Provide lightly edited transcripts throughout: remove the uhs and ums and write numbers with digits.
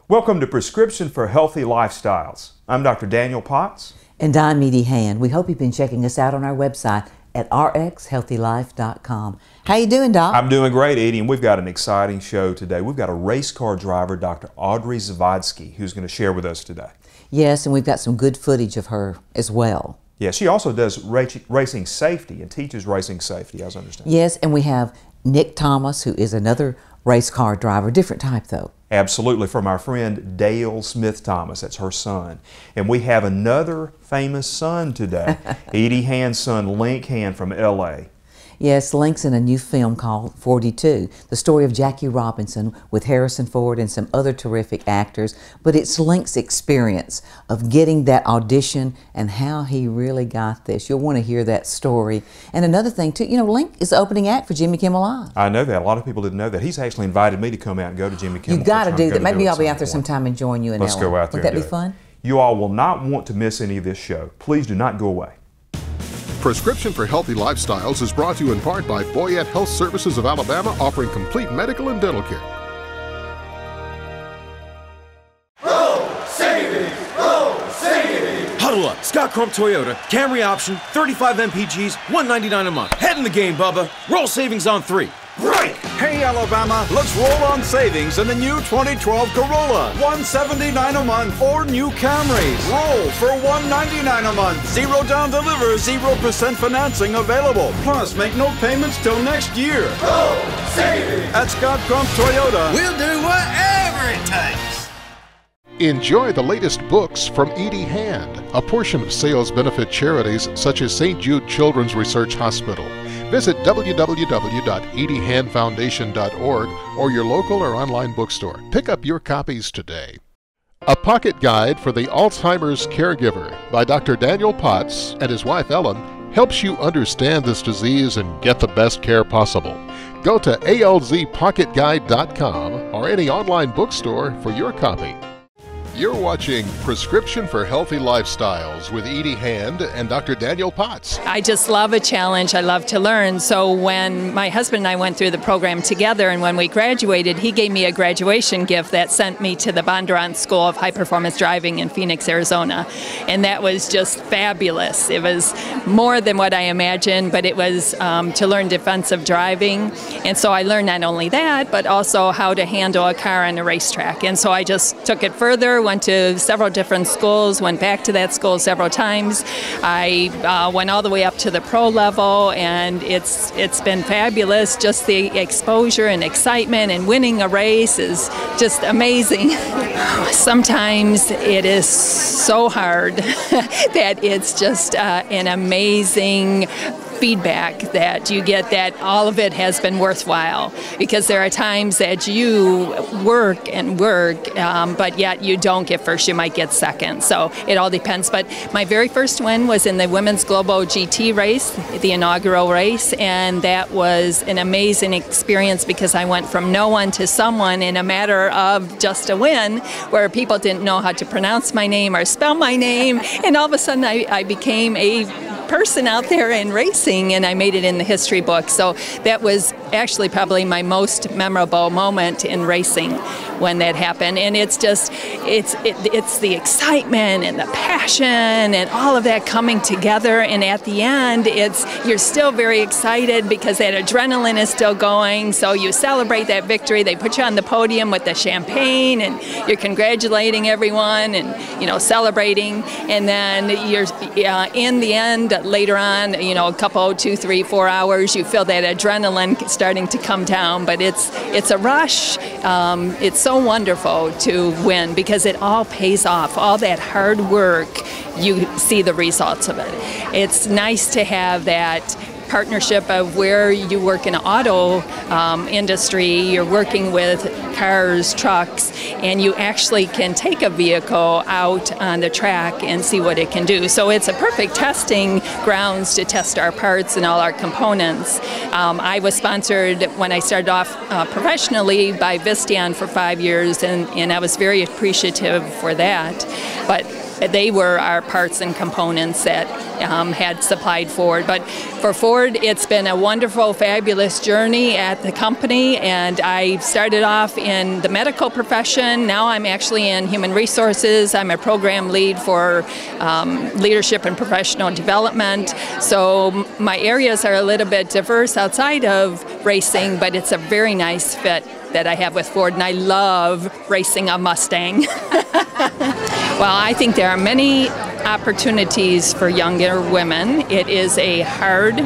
Welcome to Prescription for Healthy Lifestyles. I'm Dr. Daniel Potts. And I'm Edie Hand. We hope you've been checking us out on our website at rxhealthylife.com. How you doing, Doc? I'm doing great, Edie, and we've got an exciting show today. We've got a race car driver, Dr. Audrey Zavodsky, who's going to share with us today. Yes, and we've got some good footage of her as well. Yeah, she also does racing safety and teaches racing safety, as I understand. Yes, and we have Nick Thomas, who is another race car driver, different type though. Absolutely, from our friend Dale Smith Thomas, that's her son. And we have another famous son today, Edie Hand's son, Linc Hand from L.A. Yes, Linc's in a new film called 42, the story of Jackie Robinson with Harrison Ford and some other terrific actors, but it's Linc's experience of getting that audition and how he really got this. You'll want to hear that story. And another thing too, you know, Linc is the opening act for Jimmy Kimmel Live. I know that. A lot of people didn't know that. He's actually invited me to come out and go to Jimmy Kimmel. You got to do that. Maybe I'll be out there sometime and join you in Let's go out there. Would that be fun? You all will not want to miss any of this show. Please do not go away. Prescription for Healthy Lifestyles is brought to you in part by Boyette Health Services of Alabama, offering complete medical and dental care. Roll savings! Roll savings! Huddle up. Scott Crump Toyota. Camry option. 35 MPGs. $199 a month. Head in the game, Bubba. Roll savings on 3. Right! Hey, Alabama, let's roll on savings in the new 2012 Corolla. $179 a month. Or new Camrys. Roll for $199 a month. Zero down deliver, 0% financing available. Plus, make no payments till next year. Roll savings! At Scott Crump Toyota. We'll do whatever it takes. Enjoy the latest books from Edie Hand, a portion of sales benefit charities such as St. Jude Children's Research Hospital. Visit www.ediehandfoundation.org or your local or online bookstore. Pick up your copies today. A Pocket Guide for the Alzheimer's Caregiver by Dr. Daniel Potts and his wife Ellen helps you understand this disease and get the best care possible. Go to alzpocketguide.com or any online bookstore for your copy. You're watching Prescription for Healthy Lifestyles with Edie Hand and Dr. Daniel Potts. I just love a challenge. I love to learn. So when my husband and I went through the program together and when we graduated, he gave me a graduation gift that sent me to the Bondurant School of High Performance Driving in Phoenix, Arizona. And that was just fabulous. It was more than what I imagined, but it was to learn defensive driving. And so I learned not only that, but also how to handle a car on a racetrack. And so I just took it further, went to several different schools, went back to that school several times. I went all the way up to the pro level, and it's been fabulous. Just the exposure and excitement and winning a race is just amazing. Sometimes it is so hard that it's just an amazing feedback that you get that all of it has been worthwhile, because there are times that you work and work, but yet you don't get first, you might get second. So it all depends. But my very first win was in the Women's Global GT race, the inaugural race, and that was an amazing experience because I went from no one to someone in a matter of just a win, where people didn't know how to pronounce my name or spell my name, and all of a sudden I became a person out there in racing, and I made it in the history book. So that was actually probably my most memorable moment in racing when that happened. And it's just, it's the excitement and the passion and all of that coming together. And at the end, you're still very excited because that adrenaline is still going. So you celebrate that victory. They put you on the podium with the champagne, and you're congratulating everyone and, you know, celebrating. And then you're in the end, later on, you know, a couple, 2, 3, 4 hours, you feel that adrenaline starting to come down, but it's a rush. It's so wonderful to win because it all pays off. All that hard work, you see the results of it. It's nice to have that partnership of where you work in the auto industry, you're working with cars, trucks, and you actually can take a vehicle out on the track and see what it can do. So it's a perfect testing grounds to test our parts and all our components. I was sponsored when I started off professionally by Visteon for 5 years, and I was very appreciative for that. But they were our parts and components that had supplied Ford. But for Ford, it's been a wonderful, fabulous journey at the company, and I started off in the medical profession. Now I'm actually in human resources. I'm a program lead for leadership and professional development. So my areas are a little bit diverse outside of racing, but it's a very nice fit that I have with Ford, and I love racing a Mustang. Well, I think there are many opportunities for younger women. It is a hard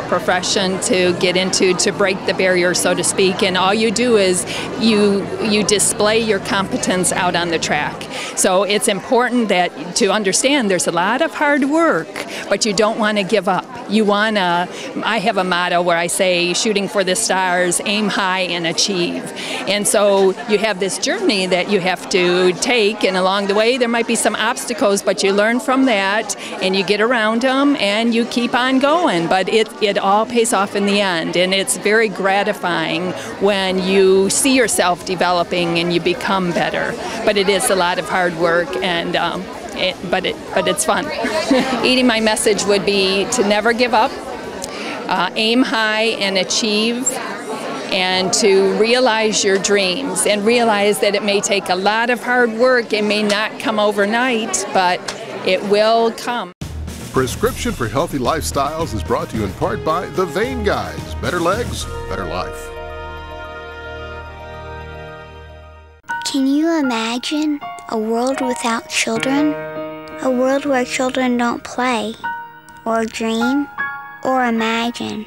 profession to get into, to break the barrier, so to speak, and all you do is you display your competence out on the track. So it's important that to understand there's a lot of hard work, but you don't want to give up. You want to, I have a motto where I say, shooting for the stars, aim high and achieve. And so you have this journey that you have to take, and along the way there might be some obstacles, but you learn from that and you get around them and you keep on going. But it all pays off in the end, and it's very gratifying when you see yourself developing and you become better. But it is a lot of hard work, and but it's fun. Edie, my message would be to never give up, aim high and achieve, and to realize your dreams and realize that it may take a lot of hard work. It may not come overnight, but it will come. Prescription for Healthy Lifestyles is brought to you in part by The Vein Guys. Better legs, better life. Can you imagine a world without children? A world where children don't play, or dream, or imagine.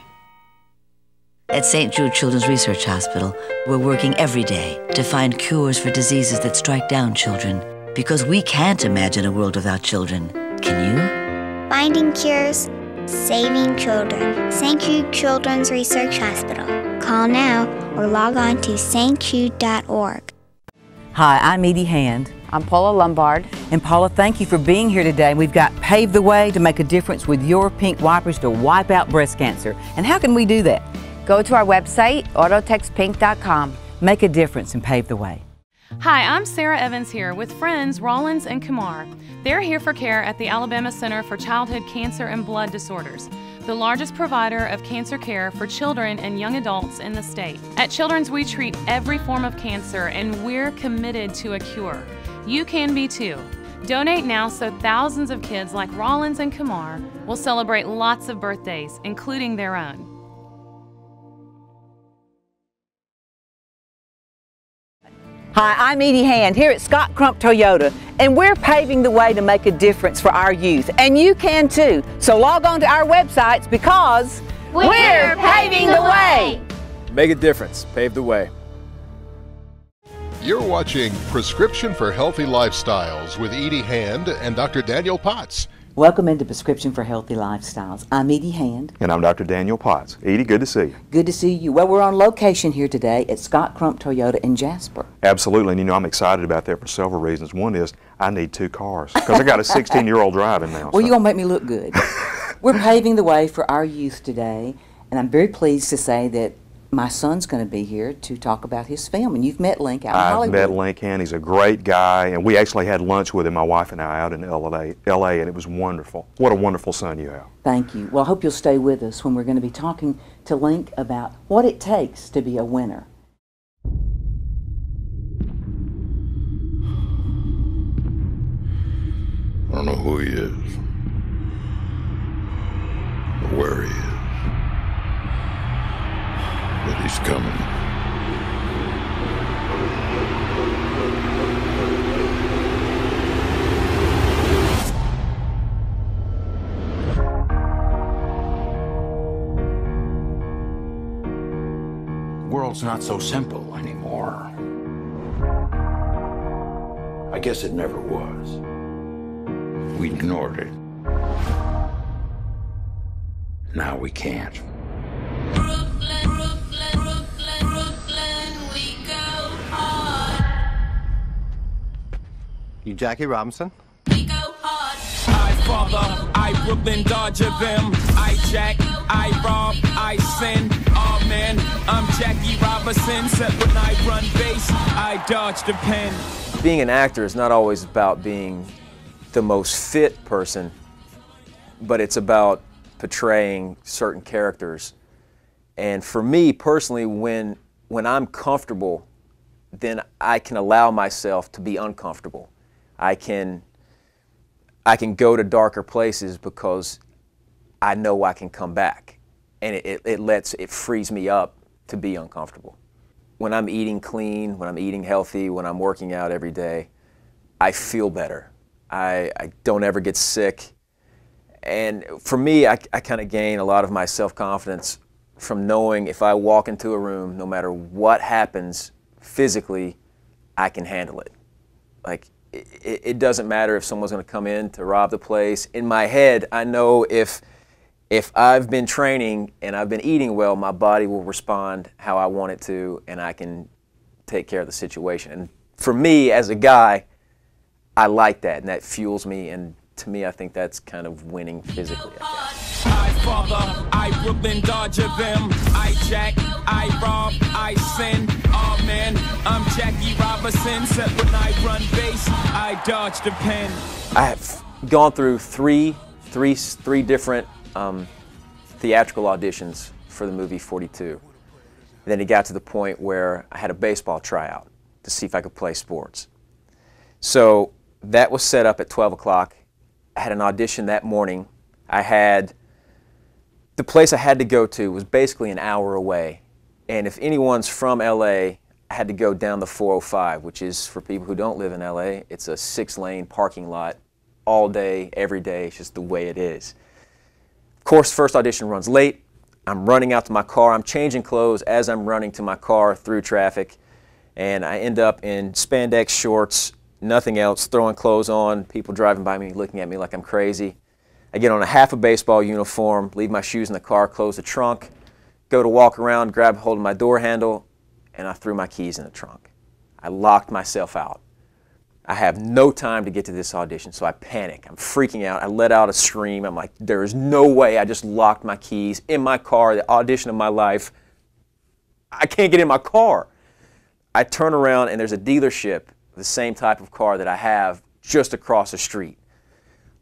At St. Jude Children's Research Hospital, we're working every day to find cures for diseases that strike down children, because we can't imagine a world without children. Can you? Finding cures, saving children. St. Jude Children's Research Hospital. Call now or log on to stjude.org. Hi, I'm Edie Hand. I'm Paula Lombard. And Paula, thank you for being here today. We've got Pave the Way to make a difference with your pink wipers to wipe out breast cancer. And how can we do that? Go to our website, autotexpink.com. Make a difference and pave the way. Hi, I'm Sarah Evans here with friends Rollins and Kumar. They're here for care at the Alabama Center for Childhood Cancer and Blood Disorders, the largest provider of cancer care for children and young adults in the state. At Children's, we treat every form of cancer, and we're committed to a cure. You can be too. Donate now so thousands of kids like Rollins and Kumar will celebrate lots of birthdays, including their own. Hi, I'm Edie Hand here at Scott Crump Toyota, and we're paving the way to make a difference for our youth, and you can too. So log on to our websites because we're paving the way. Make a difference, pave the way. You're watching Prescription for Healthy Lifestyles with Edie Hand and Dr. Daniel Potts. Welcome into Prescription for Healthy Lifestyles. I'm Edie Hand. And I'm Dr. Daniel Potts. Edie, good to see you. Good to see you. Well, we're on location here today at Scott Crump Toyota in Jasper. Absolutely, and you know I'm excited about that for several reasons. One is I need 2 cars because I got a 16-year-old driving now. Well, you're going to make me look good. We're paving the way for our youth today, and I'm very pleased to say that my son's going to be here to talk about his film, and you've met Linc out in Hollywood. I've met Linc Hand. He's a great guy, and we actually had lunch with him, my wife and I, out in LA, and it was wonderful. What a wonderful son you have. Thank you. Well, I hope you'll stay with us when we're going to be talking to Linc about what it takes to be a winner. I don't know who he is, or where he is. But he's coming. The world's not so simple anymore. I guess it never was. We ignored it. Now we can't. You Jackie Robinson? We go hard. I father, I Brooklyn Dodger them. I jack, I rob, I sin. Oh man, I'm Jackie Robinson. Except when I run base, I dodge the pen. Being an actor is not always about being the most fit person, but it's about portraying certain characters. And for me personally, when I'm comfortable, then I can allow myself to be uncomfortable. I can go to darker places because I know I can come back, and it frees me up to be uncomfortable. When I'm eating clean, when I'm eating healthy, when I'm working out every day, I feel better. I don't ever get sick. And for me, I kind of gain a lot of my self-confidence from knowing if I walk into a room, no matter what happens physically, I can handle it. Like, it doesn't matter if someone's going to come in to rob the place. In my head, I know if I've been training and I've been eating well, my body will respond how I want it to, and I can take care of the situation. And for me, as a guy, I like that, and that fuels me, and to me, I think that's kind of winning physically, I guess. I father, I Brooklyn Dodger them. I jack, I rob, I sin. Oh man, I'm Jackie Robinson. Except when I run base, I dodge the pen. I have gone through three different theatrical auditions for the movie 42. And then it got to the point where I had a baseball tryout to see if I could play sports. So that was set up at 12 o'clock. I had an audition that morning. The place I had to go to was basically an hour away. And if anyone's from LA, I had to go down the 405, which is, for people who don't live in LA, it's a 6-lane parking lot all day, every day. It's just the way it is. Of course, first audition runs late. I'm running out to my car. I'm changing clothes as I'm running to my car through traffic. And I end up in spandex shorts, nothing else, throwing clothes on, people driving by me looking at me like I'm crazy. I get on a half a baseball uniform, leave my shoes in the car, close the trunk, go to walk around, grab hold of my door handle, and I threw my keys in the trunk. I locked myself out. I have no time to get to this audition, so I panic. I'm freaking out. I let out a scream. I'm like, there is no way. I just locked my keys in my car, the audition of my life. I can't get in my car. I turn around, and there's a dealership, the same type of car that I have, just across the street.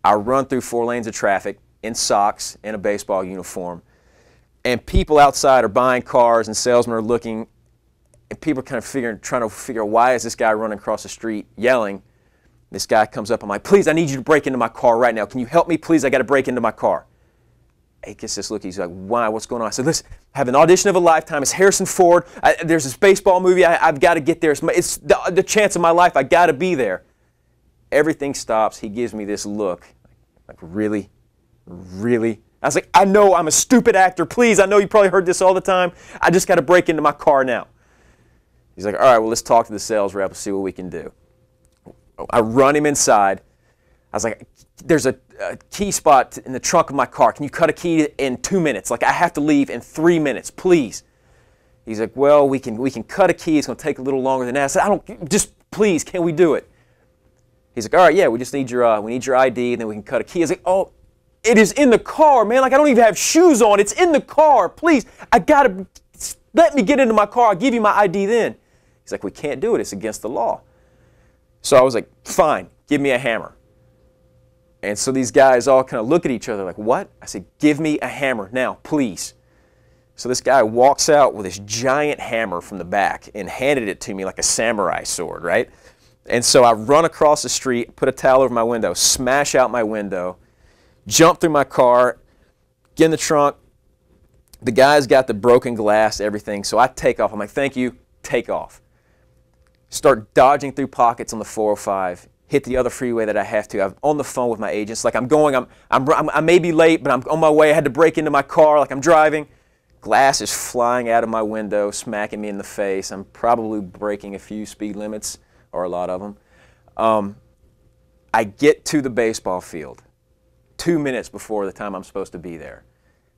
I run through 4 lanes of traffic in socks, in a baseball uniform, and people outside are buying cars, and salesmen are looking, and people are kind of trying to figure out, why is this guy running across the street yelling? This guy comes up, I'm like, please, I need you to break into my car right now. Can you help me, please? I got to break into my car. He gets this look, he's like, why, what's going on? I said, listen, I have an audition of a lifetime. It's Harrison Ford. There's this baseball movie. I've got to get there. It's the chance of my life. I got to be there. Everything stops. He gives me this look, like, really? Really? I was like, I know I'm a stupid actor. Please, I know you probably heard this all the time. I just got to break into my car now. He's like, all right, well, let's talk to the sales rep and see what we can do. I run him inside. I was like, there's a key spot in the trunk of my car. Can you cut a key in 2 minutes? Like, I have to leave in 3 minutes, please. He's like, well, we can cut a key. It's going to take a little longer than that. I said, just please, can we do it? He's like, all right, yeah, we just need your ID, and then we can cut a key. I was like, oh, it is in the car, man. Like, I don't even have shoes on. It's in the car. Please, let me get into my car. I'll give you my ID then. He's like, we can't do it. It's against the law. So I was like, fine, give me a hammer. And so these guys all kind of look at each other like, what? I said, give me a hammer now, please. So this guy walks out with this giant hammer from the back and handed it to me like a samurai sword, right? And so I run across the street, put a towel over my window, smash out my window, jump through my car, get in the trunk. The guy's got the broken glass, everything, so I take off. I'm like, thank you, take off. Start dodging through pockets on the 405, hit the other freeway that I have to. I'm on the phone with my agents, like I may be late, but I'm on my way. I had to break into my car, like I'm driving. Glass is flying out of my window, smacking me in the face. I'm probably breaking a few speed limits, or a lot of them. I get to the baseball field 2 minutes before the time I'm supposed to be there.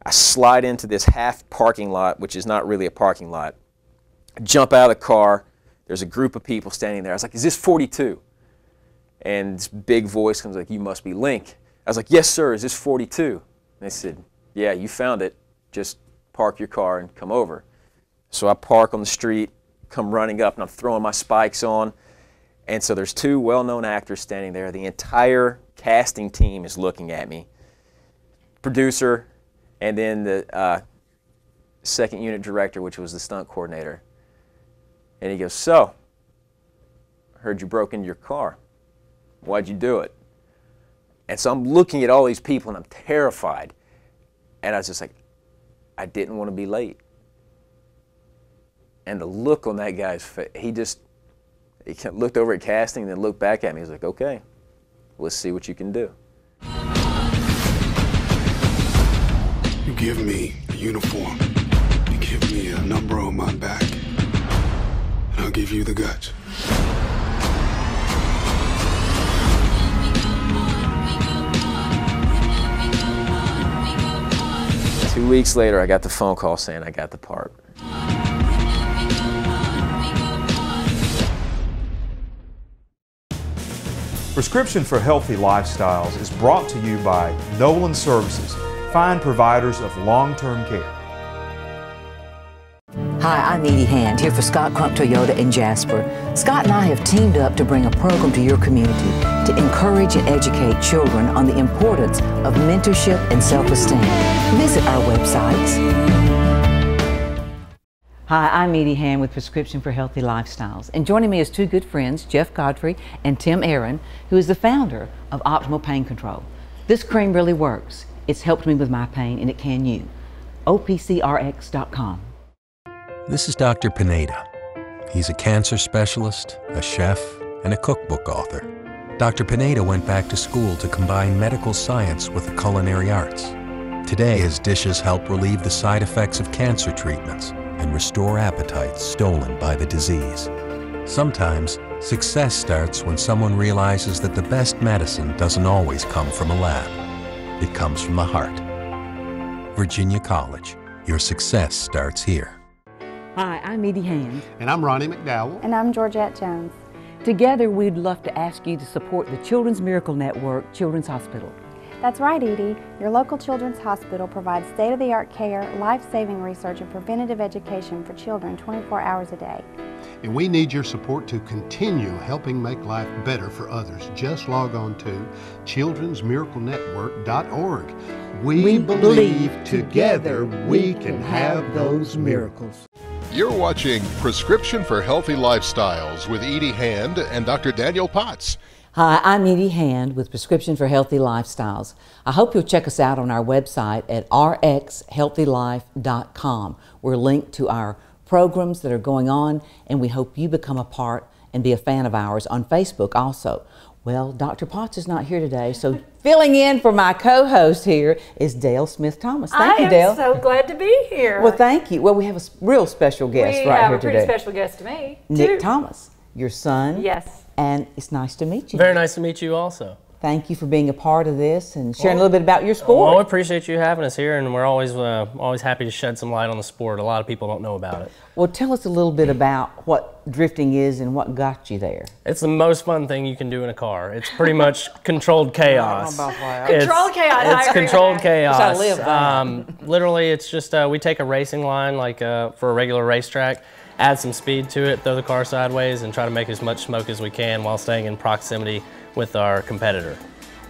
I slide into this half parking lot, which is not really a parking lot. Jump out of the car. There's a group of people standing there. I was like, is this 42? And this big voice comes like, you must be Linc. I was like, yes, sir, is this 42? And they said, yeah, you found it. Just park your car and come over. So I park on the street, come running up, and I'm throwing my spikes on. And so there's 2 well-known actors standing there. The entire casting team is looking at me, producer, and then the second unit director, which was the stunt coordinator. And he goes, "So, heard you broke into your car. Why'd you do it?" And so I'm looking at all these people and I'm terrified. And I was just like, I didn't want to be late. And the look on that guy's face, he looked over at casting and then looked back at me. He was like, "Okay, let's see what you can do." You give me a uniform, you give me a number on my back, and I'll give you the guts. 2 weeks later, I got the phone call saying I got the part. Prescription for Healthy Lifestyles is brought to you by Nolan Services, fine providers of long-term care. Hi, I'm Edie Hand, here for Scott Crump Toyota in Jasper. Scott and I have teamed up to bring a program to your community to encourage and educate children on the importance of mentorship and self-esteem. Visit our websites. Hi, I'm Edie Hand with Prescription for Healthy Lifestyles. And joining me is two good friends, Jeff Godfrey and Tim Aaron, who is the founder of Optimal Pain Control. This cream really works. It's helped me with my pain, and it can you. OPCRX.com. This is Dr. Pineda. He's a cancer specialist, a chef, and a cookbook author. Dr. Pineda went back to school to combine medical science with the culinary arts. Today, his dishes help relieve the side effects of cancer treatments and restore appetites stolen by the disease. Sometimes, success starts when someone realizes that the best medicine doesn't always come from a lab. It comes from the heart. Virginia College. Your success starts here. Hi, I'm Edie Hand. And I'm Ronnie McDowell. And I'm Georgette Jones. Together, we'd love to ask you to support the Children's Miracle Network Children's Hospital. That's right, Edie. Your local children's hospital provides state-of-the-art care, life-saving research, and preventative education for children 24 hours a day. And we need your support to continue helping make life better for others. Just log on to childrensmiraclenetwork.org. We believe together we can have those miracles. You're watching Prescription for Healthy Lifestyles with Edie Hand and Dr. Daniel Potts. Hi, I'm Edie Hand with Prescription for Healthy Lifestyles. I hope you'll check us out on our website at rxhealthylife.com. We're linked to our programs that are going on, and we hope you become a part and be a fan of ours on Facebook also. Well, Dr. Potts is not here today, so filling in for my co-host here is Dale Smith-Thomas. Thank you, Dale. I am so glad to be here. Well, thank you. Well, we have a real special guest right here today. We have a pretty special guest to me, Nick Thomas, your son. Yes. And it's nice to meet you. Very nice to meet you also. Thank you for being a part of this and sharing a little bit about your sport. Well, I appreciate you having us here, and we're always happy to shed some light on the sport. A lot of people don't know about it. Well, tell us a little bit about what drifting is and what got you there. It's the most fun thing you can do in a car. It's pretty much controlled chaos. Controlled chaos. It's controlled chaos. I live literally, it's just we take a racing line like for a regular racetrack, add some speed to it, throw the car sideways, and try to make as much smoke as we can while staying in proximity with our competitor.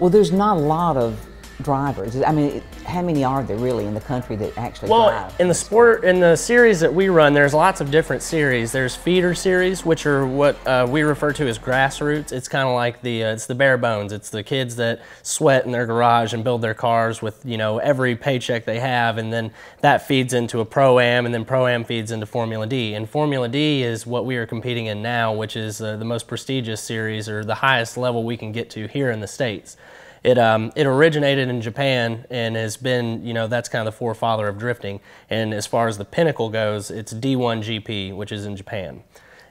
Well, there's not a lot of drivers. I mean, how many are there really in the country that actually drive? In the sport, in the series that we run, there's lots of different series. There's feeder series, which are what we refer to as grassroots. It's kind of like it's the bare bones. It's the kids that sweat in their garage and build their cars with, you know, every paycheck they have, and then that feeds into a Pro-Am, and then Pro-Am feeds into Formula D. And Formula D is what we are competing in now, which is the most prestigious series, or the highest level we can get to here in the States. It originated in Japan and has been, you know, that's kind of the forefather of drifting. And as far as the pinnacle goes, it's D1 GP, which is in Japan.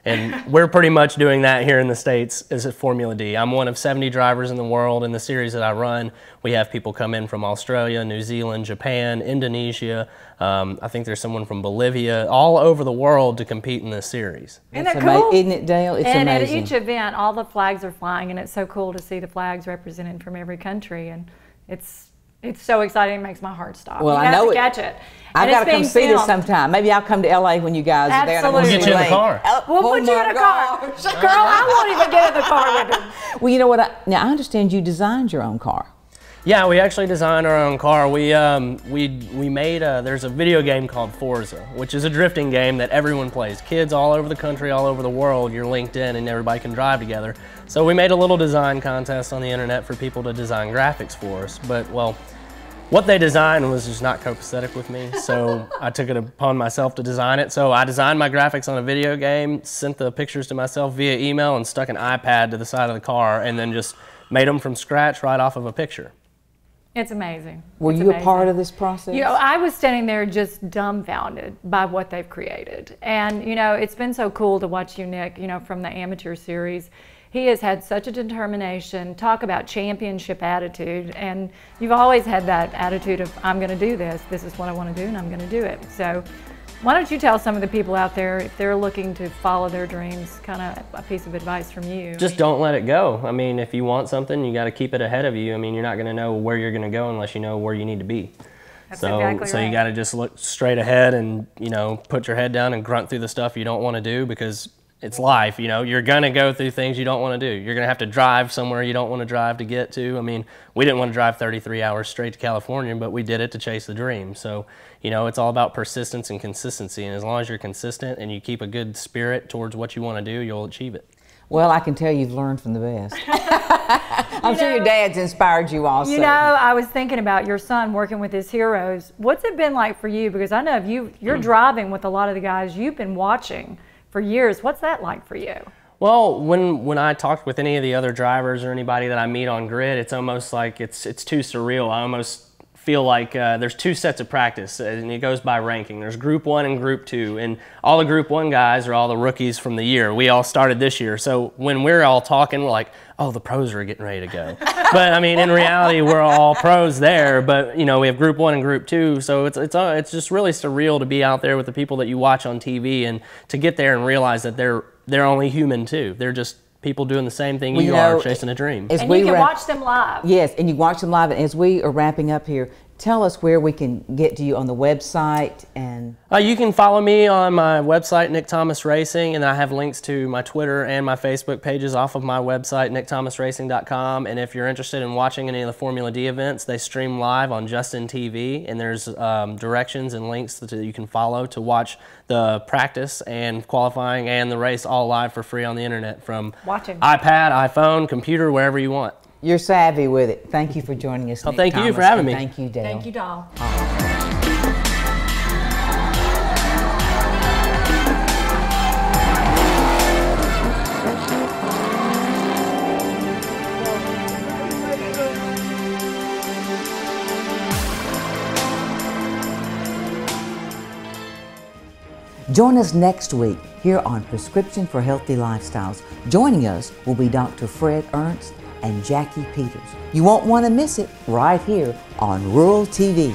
And we're pretty much doing that here in the States as a Formula D. I'm one of 70 drivers in the world. In the series that I run, we have people come in from Australia, New Zealand, Japan, Indonesia. I think there's someone from Bolivia, all over the world to compete in this series. Isn't that cool? Isn't it, Dale? It's amazing. amazing. At each event, all the flags are flying, and it's so cool to see the flags represented from every country. And it's It's so exciting, it makes my heart stop. Well, you I have know to it. catch it. I've got to come see this filmed. sometime. Maybe I'll come to LA when you guys are there. Absolutely. We'll get you in the car. We'll put you in a car. Girl, I won't even get in the car with him. Well, you know what? Now, I understand you designed your own car. Yeah, we actually designed our own car. We made there's a video game called Forza, which is a drifting game that everyone plays. Kids all over the country, all over the world, you're linked in and everybody can drive together. So we made a little design contest on the internet for people to design graphics for us. But, well, what they designed was just not copacetic with me, so I took it upon myself to design it. So I designed my graphics on a video game, sent the pictures to myself via email, and stuck an iPad to the side of the car, and then just made them from scratch right off of a picture. It's amazing. Were you a part of this process? You know, I was standing there just dumbfounded by what they've created. And, you know, it's been so cool to watch you, Nick, you know, from the amateur series. He has had such a determination, talk about championship attitude, and you've always had that attitude of, I'm going to do this is what I want to do, and I'm going to do it. So why don't you tell some of the people out there, if they're looking to follow their dreams, kind of a piece of advice from you? Just don't let it go. I mean, if you want something, you got to keep it ahead of you. I mean, you're not going to know where you're going to go unless you know where you need to be. That's exactly so right. You got to just look straight ahead and, you know, put your head down and grunt through the stuff you don't want to do, because it's life. You know, you're going to go through things you don't want to do. You're going to have to drive somewhere you don't want to drive to get to. I mean, we didn't want to drive 33 hours straight to California, but we did it to chase the dream. So, you know, it's all about persistence and consistency. And as long as you're consistent and you keep a good spirit towards what you want to do, you'll achieve it. Well, I can tell you've learned from the best. I'm sure your dad's inspired you also. You know, I was thinking about your son working with his heroes. What's it been like for you? Because I know you're driving with a lot of the guys you've been watching for years. What's that like for you? Well, when I talked with any of the other drivers or anybody that I meet on grid, it's almost like it's too surreal. I almost feel like there's two sets of practice, and it goes by ranking. There's Group 1 and Group 2, and all the Group 1 guys are all the rookies from the year. We all started this year, so when we're all talking, we're like, oh, the pros are getting ready to go. But I mean, in reality, we're all pros there, but you know, we have Group 1 and Group 2, so it's just really surreal to be out there with the people that you watch on TV and to get there and realize that they're only human too. They're just people doing the same thing you are, chasing a dream. And you can watch them live. Yes, and you watch them live. And as we are wrapping up here, tell us where we can get to you on the website. And you can follow me on my website, Nick Thomas Racing, and I have links to my Twitter and my Facebook pages off of my website, nickthomasracing.com. And if you're interested in watching any of the Formula D events, they stream live on Justin TV, and there's directions and links that you can follow to watch the practice and qualifying and the race all live for free on the internet from iPad, iPhone, computer, wherever you want. You're savvy with it. Thank you for joining us, Nick thank Thomas, you for having me. Thank you, Dale. Thank you, Doll. Join us next week here on Prescription for Healthy Lifestyles. Joining us will be Dr. Fred Ernst and Jackie Peters. You won't want to miss it right here on Rural TV.